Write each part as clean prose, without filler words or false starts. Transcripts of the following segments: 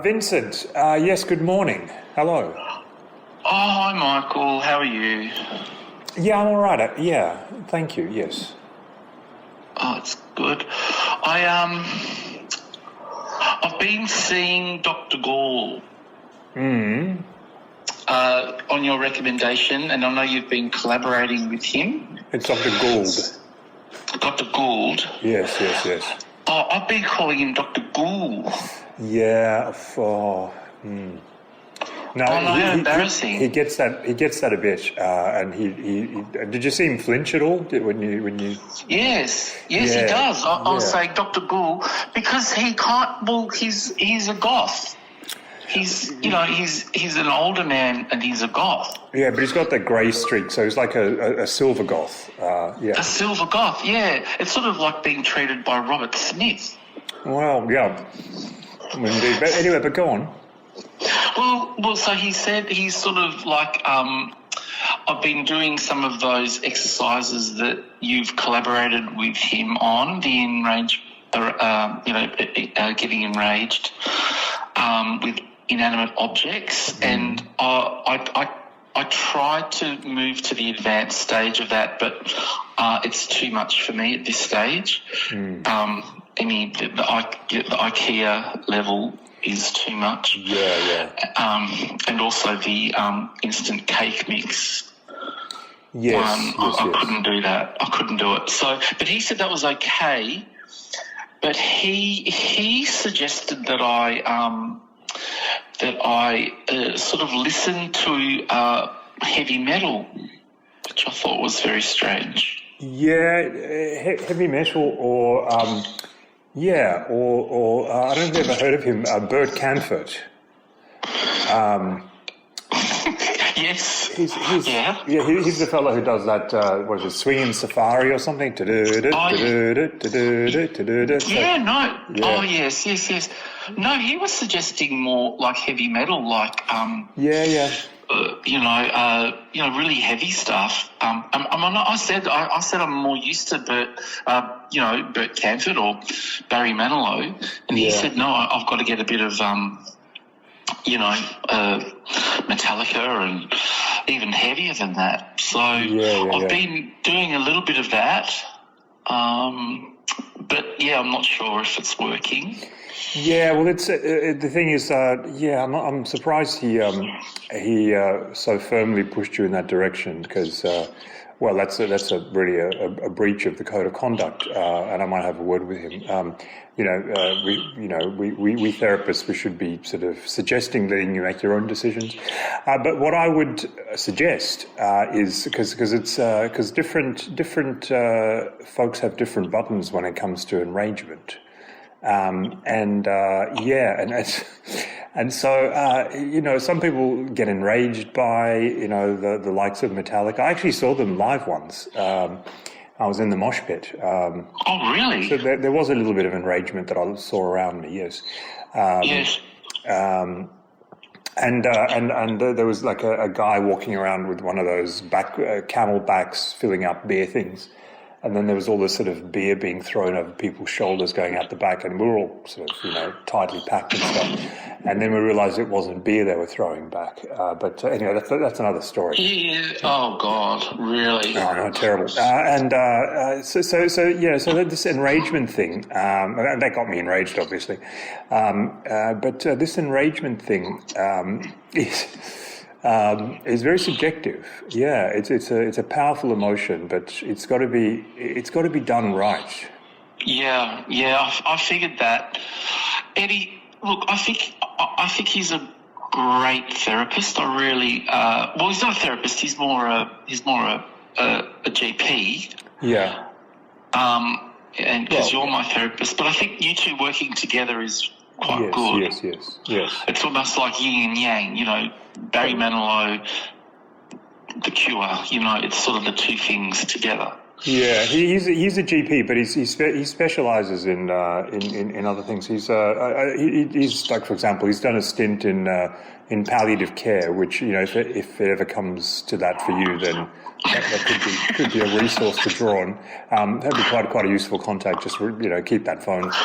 Vincent, yes, good morning. Hello. Oh, hi, Michael. How are you? Yeah, I'm all right. Yeah, thank you, yes. Oh, it's good. I've been seeing Dr. Ghoul on your recommendation, and I know you've been collaborating with him. It's Dr. Gould. Dr. Gould? Yes. Oh, I've been calling him Dr. Ghoul. Yeah, No, embarrassing. He gets that a bit, and he did you see him flinch at all when you? Yes, he does. I was saying Dr. Ghoul because he can't. Well, he's a goth. He's an older man and he's a goth. Yeah, but he's got that grey streak, so he's like a silver goth. A silver goth. Yeah, it's sort of like being treated by Robert Smith. Well, yeah, indeed. But anyway, go on. Well, so he said he's sort of like, I've been doing some of those exercises that you've collaborated with him on, the enrage, getting enraged with inanimate objects, and I tried to move to the advanced stage of that, but it's too much for me at this stage. The IKEA level is too much. Yeah. And also the instant cake mix. Yes, I couldn't do that. I couldn't do it. So, but he said that was okay. But he suggested that I sort of listen to heavy metal, which I thought was very strange. Yeah, heavy metal or I don't know if you've ever heard of him, Bert Canford. Yes. He's the fellow who does that, Swinging Safari or something? Oh, yes. No, he was suggesting more like heavy metal, like... really heavy stuff. I said I'm more used to Bert Canford or Barry Manilow, and he said no, I've got to get a bit of Metallica and even heavier than that. So I've been doing a little bit of that, but I'm not sure if it's working. Yeah, well, it's the thing is, I'm surprised he so firmly pushed you in that direction because, that's really a breach of the code of conduct, and I might have a word with him. We therapists, we should be sort of suggesting letting you make your own decisions. But what I would suggest is because different folks have different buttons when it comes to enragement. Some people get enraged by, the likes of Metallica. I actually saw them live once. I was in the mosh pit. Oh, really? So there was a little bit of enragement that I saw around me, yes. Yes. And there was like a guy walking around with one of those camel backs filling up beer things. And then there was all this sort of beer being thrown over people's shoulders going out the back, and we were all sort of, tightly packed and stuff. And then we realised it wasn't beer they were throwing back. But anyway, that's another story. Yeah. Oh God, really? Oh no, terrible. So this enragement thing, and that got me enraged, obviously. But this enragement thing is very subjective. Yeah, it's a powerful emotion, but it's got to be done right. Yeah. I figured that. Eddie, look, I think he's a great therapist. I really. He's not a therapist. He's more a GP. Yeah. And because you're my therapist, but I think you two working together is quite good. Yes. It's almost like yin and yang, Barry Manilow, The Cure, it's sort of the two things together. he's a GP, but he specialises in other things. He's like, for example, he's done a stint in palliative care, which, you know, if it ever comes to that for you, then that could be a resource to draw on. That'd be quite a useful contact. Just, you know, keep that phone. Okay.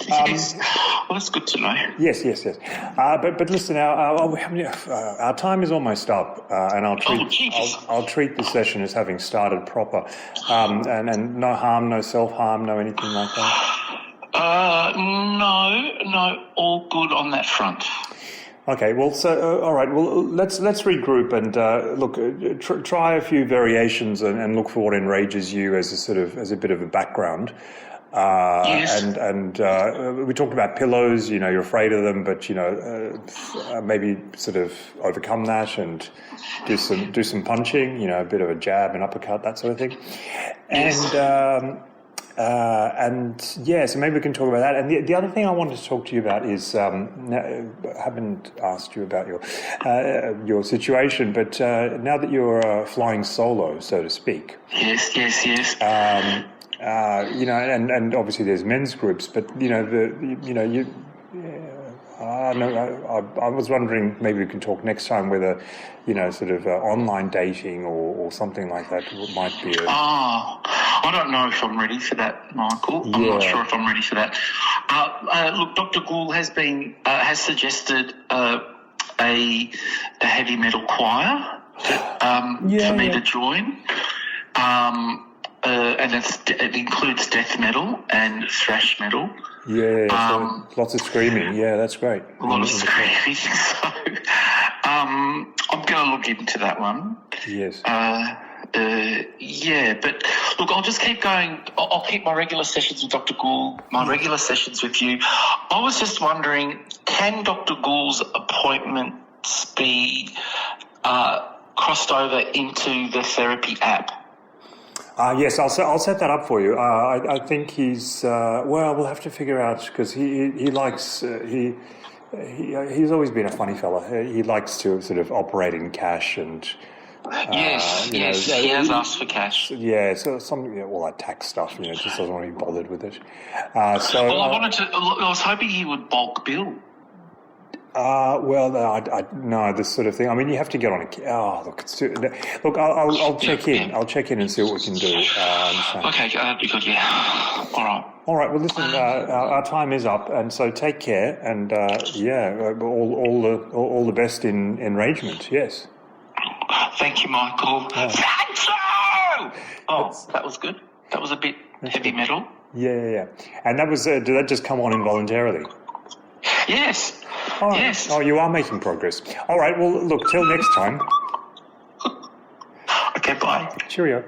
Yes. Well, that's good to know. Yes. But listen, our time is almost up, and I'll treat the session as having started proper, and no harm, no self-harm, no anything like that. No, all good on that front. Okay, well, so all right. Well, let's regroup and look. Try a few variations and look for what enrages you as a bit of a background. Yes. And we talked about pillows. You know, you're afraid of them, but you know, maybe sort of overcome that and do some punching. You know, a bit of a jab, an uppercut, that sort of thing. So maybe we can talk about that. And the other thing I wanted to talk to you about is I haven't asked you about your situation, but now that you're flying solo, so to speak. Yes. You know, and obviously there's men's groups, but you know I was wondering, maybe we can talk next time whether, you know, sort of online dating or something like that might be. I don't know if I'm ready for that, Michael. I'm not sure if I'm ready for that. Look, Dr. Ghoul has suggested a heavy metal choir for me to join. And it includes death metal and thrash metal. So lots of screaming. Yeah, that's great. A lot of screaming. So I'm going to look into that one. Yes. But look, I'll just keep going. I'll keep my regular sessions with Dr. Ghoul, my regular sessions with you. I was just wondering, can Dr. Ghoul's appointments be crossed over into the therapy app? Yes, I'll set that up for you. I think he's we'll have to figure out, because he likes he's always been a funny fella. He likes to sort of operate in cash and. Yes, he has asked for cash. Yeah, so all that tax stuff, you know, just doesn't want to be bothered with it. I was hoping he would bulk bill. No, this sort of thing. I mean, you have to get on a. Look, I'll check in. I'll check in and see what we can do. Okay, that'd be good. Yeah. All right. Well, listen, our time is up, and so take care, and all the best in enragement. Yes. Thank you, Michael. Yeah. Thank you! That was good. That was a bit heavy metal. Yeah. And that was. Did that just come on involuntarily? Yes. All right. Yes. Oh, you are making progress. All right. Well, look. Till next time. Okay. Bye. Cheerio.